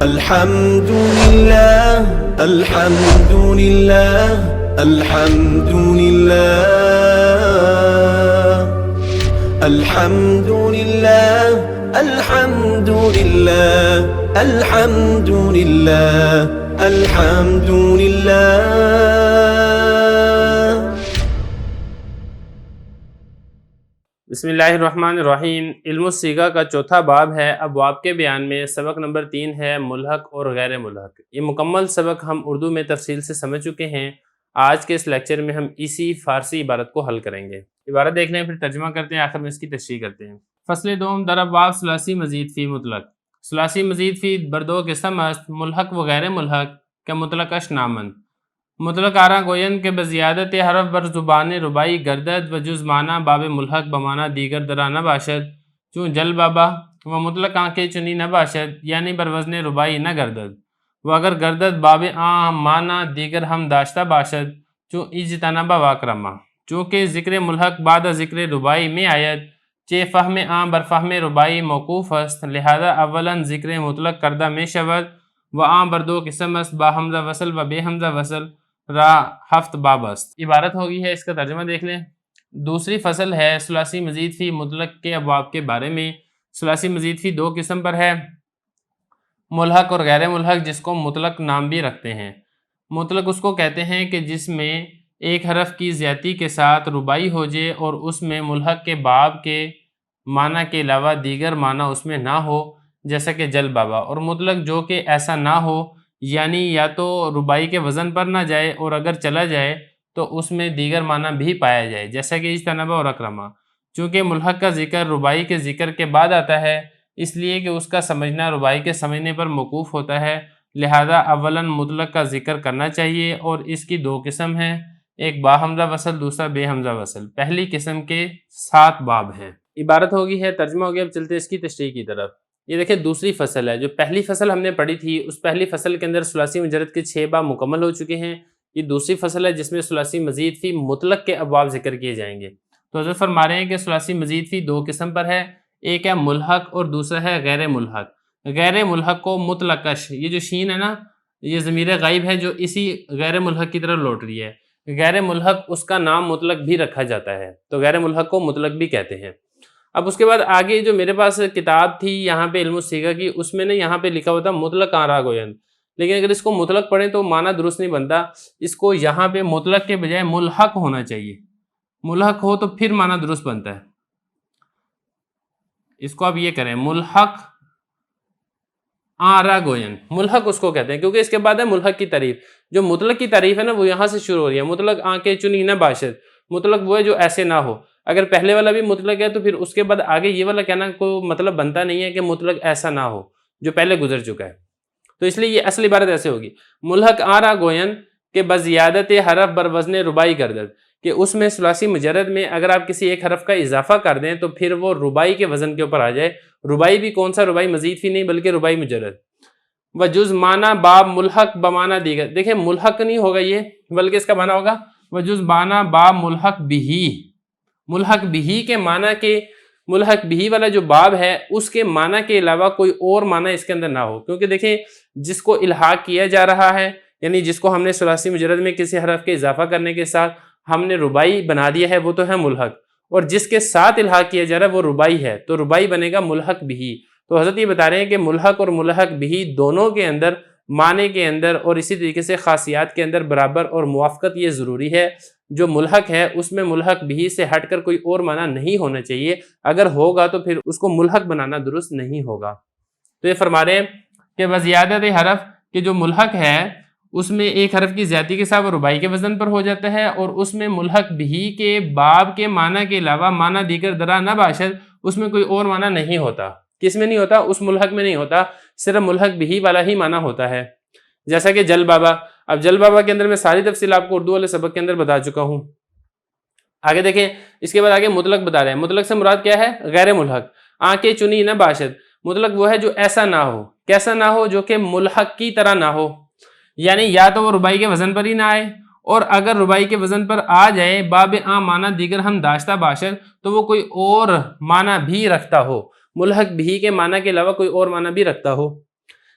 الحمد لله الحمد لله الحمد لله الحمد لله الحمد لله الحمد لله الحمد لله. بسم اللہ الرحمن الرحیم. علم الصیغہ کا چوتھا باب ہے. ابواب کے بیان میں سبق نمبر 3 ہے ملحق اور غیر ملحق. یہ مکمل سبق ہم اردو میں تفصیل سے سمجھ چکے ہیں. آج کے اس لیکچر میں ہم اسی فارسی عبارت کو حل کریں گے. عبارت دیکھ لیں پھر ترجمہ کرتے ہیں، آخر میں اس کی تشریح کرتے ہیں. فصل دوم در ابواب ثلاثی مزید فی مطلق. ثلاثی مزید فی بردو قسم است ملحق و غیر ملحق کا مطلقش نامند. مطلق آرا گویند کہ بزیادت حرف بر زبان ربائی گردد و جز معنی باب ملحق بمعنی دیگر درا نباشد چون جل بابا و مطلق آنکھ چنی نباشد یعنی بر وزن ربائی نہ گردد و اگر گردد باب معنی دیگر ہم داشتہ باشد چون اجتنبا واکرما. چونکہ ذکر ملحق بعد ذکر ربائی میں آید چہ فہم بر فہم ربائی موقوف است لہذا اولا ذکر مطلق کردہ میں شود و بر دو قسم است با حمزہ وصل و بے حمزہ وصل را ہفت باب است. عبارت ہوگی ہے، اس کا ترجمہ دیکھ لیں. دوسری فصل ہے ثلاثی مزید فی مطلق کے ابواب کے بارے میں. ثلاثی مزید فی دو قسم پر ہے، ملحق اور غیر ملحق، جس کو مطلق نام بھی رکھتے ہیں. مطلق اس کو کہتے ہیں کہ جس میں ایک حرف کی زیادتی کے ساتھ ربائی ہو جائے اور اس میں ملحق کے باب کے معنی کے علاوہ دیگر معنی اس میں نہ ہو، جیسا کہ جل بابا. اور مطلق جو کہ ایسا نہ ہو، یعنی یا تو ربائی کے وزن پر نہ جائے اور اگر چلا جائے تو اس میں دیگر معنی بھی پایا جائے، جیسا کہ اجتنبا اور اکرما. چونکہ ملحق کا ذکر ربائی کے ذکر کے بعد آتا ہے، اس لیے کہ اس کا سمجھنا ربائی کے سمجھنے پر موقوف ہوتا ہے، لہذا اولاً مطلق کا ذکر کرنا چاہیے. اور اس کی دو قسم ہیں، ایک با حمزہ وصل، دوسرا بے حمزہ وصل. پہلی قسم کے 7 باب ہیں. عبارت ہوگی ہے، ترجمہ ہو گیا. اب چلتے اس کی تشریح کی طرف. یہ دیکھیں دوسری فصل ہے. جو پہلی فصل ہم نے پڑھی تھی اس پہلی فصل کے اندر ثلاثی مجرد کے 6 باب مکمل ہو چکے ہیں. یہ دوسری فصل ہے جس میں ثلاثی مزید فی مطلق کے ابواب ذکر کیے جائیں گے. تو حضرت فرما رہے ہیں کہ ثلاثی مزید فی دو قسم پر ہے، ایک ہے ملحق اور دوسرا ہے غیر ملحق. غیر ملحق کو مطلقش، یہ جو شین ہے نا، یہ ضمیر غائب ہے جو اسی غیر ملحق کی طرف لوٹ رہی ہے. غیر ملحق اس کا نام مطلق بھی رکھا جاتا ہے، تو غیر ملحق کو مطلق بھی کہتے ہیں. اب اس کے بعد آگے جو میرے پاس کتاب تھی یہاں پہ علم الصیغہ کی، اس میں نے یہاں پہ لکھا ہوا تھا مطلق آرا گویند، لیکن اگر اس کو مطلق پڑھیں تو معنی درست نہیں بنتا. اس کو یہاں پہ مطلق کے بجائے ملحق ہونا چاہیے. ملحق ہو تو پھر معنی درست بنتا ہے. اس کو آپ یہ کریں، ملحق آرا گویند. ملحق اس کو کہتے ہیں کیونکہ اس کے بعد ہے ملحق کی تعریف. جو مطلق کی تعریف ہے نا وہ یہاں سے شروع ہو رہی ہے. مطلق آنکھیں چنی نہ باشد، مطلق وہ ہے جو ایسے نہ ہو. اگر پہلے والا بھی مطلق ہے تو پھر اس کے بعد آگے یہ والا کہنا کوئی مطلب بنتا نہیں ہے کہ مطلق ایسا نہ ہو جو پہلے گزر چکا ہے. تو اس لیے یہ اصل عبارت ایسے ہوگی، ملحق آرا گویند کہ بزیادت حرف بر وزن ربائی گردد، کہ اس میں ثلاثی مجرد میں اگر آپ کسی ایک حرف کا اضافہ کر دیں تو پھر وہ ربائی کے وزن کے اوپر آ جائے. ربائی بھی کون سا ربائی مزید فی نہیں بلکہ ربائی مجرد. و جز معنی باب ملحق بمعنی دیگر. دیکھیں ملحق نہیں ہوگا یہ، بلکہ اس کا معنی ہوگا و جز معنی باب ملحق بہی. ملحق بہی کے معنی کے، ملحق بہی والا جو باب ہے اس کے معنی کے علاوہ کوئی اور معنی اس کے اندر نہ ہو. کیونکہ دیکھیں جس کو الحاق کیا جا رہا ہے، یعنی جس کو ہم نے ثلاثی مجرد میں کسی حرف کے اضافہ کرنے کے ساتھ ہم نے ربائی بنا دیا ہے، وہ تو ہے ملحق. اور جس کے ساتھ الحاق کیا جا رہا ہے وہ ربائی ہے، تو ربائی بنے گا ملحق بہی. تو حضرت یہ بتا رہے ہیں کہ ملحق اور ملحق بہی دونوں کے اندر معنی کے اندر اور اسی طریقے سے خاصیات کے اندر برابر اور موافقت یہ ضروری ہے. جو ملحق ہے اس میں ملحق بہی سے ہٹ کر کوئی اور معنی نہیں ہونا چاہیے. اگر ہوگا تو پھر اس کو ملحق بنانا درست نہیں ہوگا. تو یہ فرما رہے ہیں کہ بزیادت حرف کہ جو ملحق ہے اس میں ایک حرف کی زیادتی کے ساتھ وہ ربائی کے وزن پر ہو جاتا ہے، اور اس میں ملحق بہی کے باب کے معنی کے علاوہ معنی دیگر درا نہ باشد، اس میں کوئی اور معنی نہیں ہوتا. کس میں نہیں ہوتا؟ اس ملحق میں نہیں ہوتا، صرف ملحق بہی والا ہی معنی ہوتا ہے. جیسا کہ جل بابا. اب جل بابا کے اندر میں ساری تفصیل آپ کو اردو والے سبق کے اندر بتا چکا ہوں. آگے دیکھیں، اس کے بعد آگے مطلق بتا رہے ہیں. مطلق سے مراد کیا ہے؟ غیر ملحق. آنکھیں چنی نہ باشد، مطلق وہ ہے جو ایسا نہ ہو. کیسا نہ ہو؟ جو کہ ملحق کی طرح نہ ہو، یعنی یا تو وہ ربائی کے وزن پر ہی نہ آئے، اور اگر ربائی کے وزن پر آ جائے باب معنی دیگر ہم داشتہ باشد تو وہ کوئی اور معنی بھی رکھتا ہو، ملحق بھی کے معنی کے علاوہ کوئی اور معنی بھی رکھتا ہو.